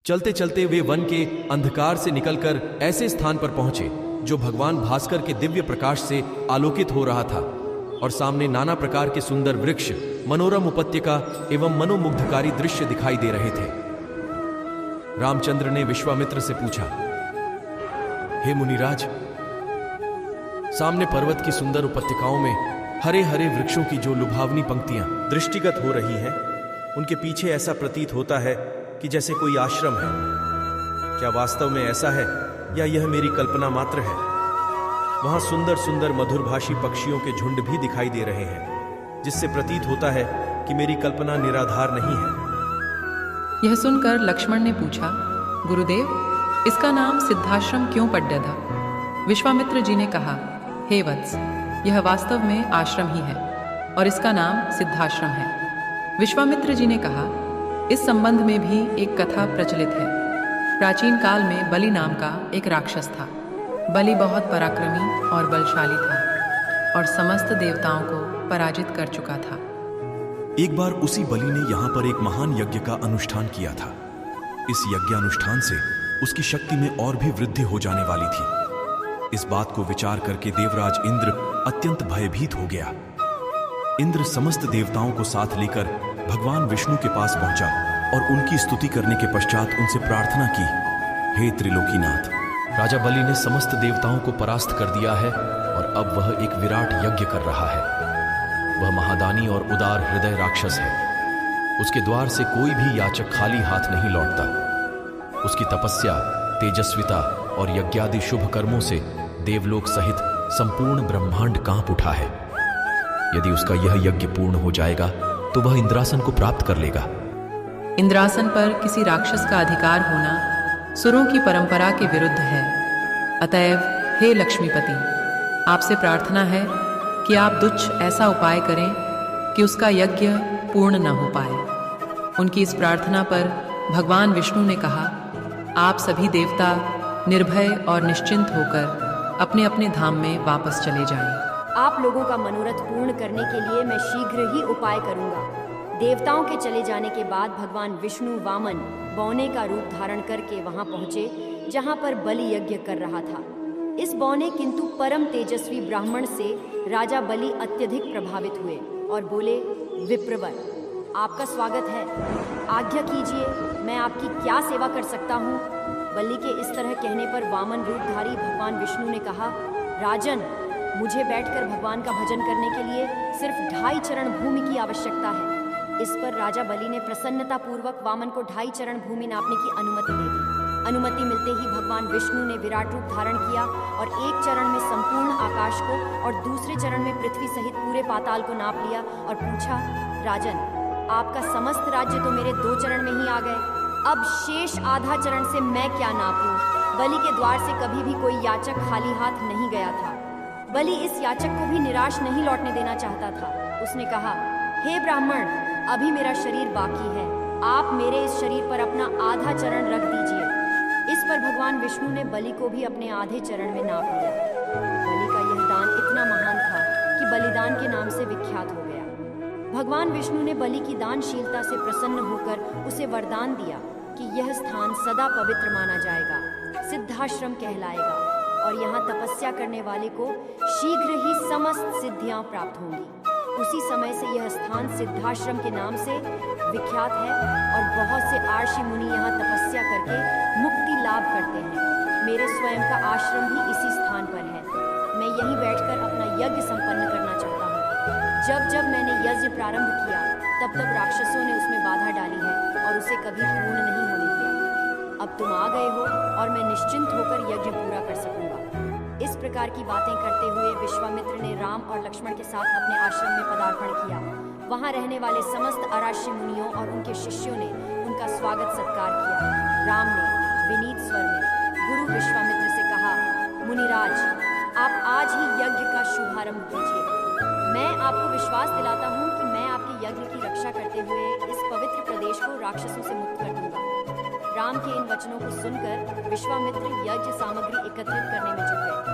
चलते चलते way one के अंधकार से निकलकर ऐसे स्थान पर पहुंचे जो भगवान भास्कर के दिव्य प्रकाश से आलोकित हो रहा था, और सामने नाना प्रकार के सुंदर वृक्ष, मनोरम उपत्यका एवं मनोमुग्धकारी दृश्य दिखाई दे रहे थे। रामचंद्र ने विश्वामित्र से पूछा, हे मुनिराज, सामने पर्वत की सुंदर उपत्यकाओं में हरे हरे वृक्षों की जो लुभावनी पंक्तियां दृष्टिगत हो रही हैं, उनके पीछे ऐसा प्रतीत होता है कि जैसे कोई आश्रम है। क्या वास्तव में ऐसा है या यह मेरी कल्पना मात्र है? वहां सुंदर सुंदर मधुरभाषी पक्षियों के झुंड भी दिखाई दे रहे हैं, जिससे प्रतीत होता है कि मेरी कल्पना निराधार नहीं है। यह सुनकर लक्ष्मण ने पूछा, गुरुदेव, इसका नाम सिद्धाश्रम क्यों पड़ा था? विश्वामित्र जी ने कहा, हे वत्स, यह वास्तव में आश्रम ही है और इसका नाम सिद्धाश्रम है। विश्वामित्र जी ने कहा, इस संबंध में भी एक कथा प्रचलित है। प्राचीन काल में बलि नाम का एक राक्षस था। बलि बहुत पराक्रमी और बलशाली था और समस्त देवताओं को पराजित कर चुका था। एक बार उसी बलि ने यहाँ पर एक महान यज्ञ का अनुष्ठान किया था। इस यज्ञ अनुष्ठान से उसकी शक्ति में और भी वृद्धि हो जाने वाली थी। इस बात को विचार करके देवराज इंद्र अत्यंत भयभीत हो गया। इंद्र समस्त देवताओं को साथ लेकर भगवान विष्णु के पास पहुंचा और उनकी स्तुति करने के पश्चात उनसे प्रार्थना की, हे त्रिलोकीनाथ, राजा बलि ने समस्त देवताओं को परास्त कर दिया है और अब वह एक विराट यज्ञ कर रहा है। वह महादानी और उदार हृदय राक्षस है। उसके द्वार से कोई भी याचक खाली हाथ नहीं लौटता। उसकी तपस्या, तेजस्विता और यज्ञादि शुभ कर्मों से देवलोक सहित संपूर्ण ब्रह्मांड कांप उठा है। यदि उसका यह यज्ञ पूर्ण हो जाएगा तो वह इंद्रासन को प्राप्त कर लेगा। इंद्रासन पर किसी राक्षस का अधिकार होना सुरों की परंपरा के विरुद्ध है। अतएव हे लक्ष्मीपति, आपसे प्रार्थना है कि आप तुच्छ ऐसा उपाय करें कि उसका यज्ञ पूर्ण न हो पाए। उनकी इस प्रार्थना पर भगवान विष्णु ने कहा, आप सभी देवता निर्भय और निश्चिंत होकर अपने अपने धाम में वापस चले जाएं। आप लोगों का मनोरथ पूर्ण करने के लिए मैं शीघ्र ही उपाय करूंगा। देवताओं के चले जाने के बाद भगवान विष्णु वामन बौने का रूप धारण करके वहां पहुंचे जहां पर बलि यज्ञ कर रहा था। इस बौने किंतु परम तेजस्वी ब्राह्मण से राजा बलि अत्यधिक प्रभावित हुए और बोले, विप्रवर, आपका स्वागत है, आज्ञा कीजिए, मैं आपकी क्या सेवा कर सकता हूँ? बलि के इस तरह कहने पर वामन रूपधारी भगवान विष्णु ने कहा, राजन, मुझे बैठकर भगवान का भजन करने के लिए सिर्फ 2.5 चरण भूमि की आवश्यकता है। इस पर राजा बलि ने प्रसन्नता पूर्वक वामन को 2.5 चरण भूमि नापने की अनुमति दे दी। अनुमति मिलते ही भगवान विष्णु ने विराट रूप धारण किया और एक चरण में संपूर्ण आकाश को और दूसरे चरण में पृथ्वी सहित पूरे पाताल को नाप लिया और पूछा, राजन, आपका समस्त राज्य तो मेरे 2 चरण में ही आ गए, अब शेष आधा चरण से मैं क्या नापूं? बलि के द्वार से कभी भी कोई याचक खाली हाथ नहीं गया था। बलि इस याचक को भी निराश नहीं लौटने देना चाहता था। उसने कहा, हे ब्राह्मण, अभी मेरा शरीर बाकी है, आप मेरे इस शरीर पर अपना आधा चरण रख दीजिए। इस पर भगवान विष्णु ने बलि को भी अपने आधे चरण में नाप लिया। बलि का यह दान इतना महान था कि बलिदान के नाम से विख्यात हो गया। भगवान विष्णु ने बलि की दानशीलता से प्रसन्न होकर उसे वरदान दिया कि यह स्थान सदा पवित्र माना जाएगा, सिद्धाश्रम कहलाएगा और यहाँ तपस्या करने वाले को शीघ्र ही समस्त सिद्धियां प्राप्त होंगी। उसी समय से यह स्थान सिद्धाश्रम के नाम से विख्यात है और बहुत से आर्षि मुनि यहाँ तपस्या करके मुक्ति लाभ करते हैं। मेरे स्वयं का आश्रम भी इसी स्थान पर है। मैं यहीं बैठकर अपना यज्ञ संपन्न करना चाहता हूँ। जब जब मैंने यज्ञ प्रारंभ किया तब तब राक्षसों ने उसमें बाधा डाली है और उसे कभी पूर्ण नहीं होने दिया। अब तुम आ गए हो और मैं निश्चिंत होकर यज्ञ पूरा कर सकूंगा। इस प्रकार की बातें करते हुए विश्वामित्र ने राम और लक्ष्मण के साथ अपने आश्रम में पदार्पण किया। वहां रहने वाले समस्त आर्षि मुनियों और उनके शिष्यों ने उनका स्वागत सत्कार किया। राम ने विनीत स्वर में गुरु विश्वामित्र से कहा, मुनिराज, आप आज ही यज्ञ का शुभारंभ कीजिए। मैं आपको विश्वास दिलाता हूँ कि मैं आपके यज्ञ की रक्षा करते हुए इस पवित्र प्रदेश को राक्षसों से मुक्त कर दूंगा। राम के इन वचनों को सुनकर विश्वामित्र यज्ञ सामग्री एकत्रित करने में जुट गए।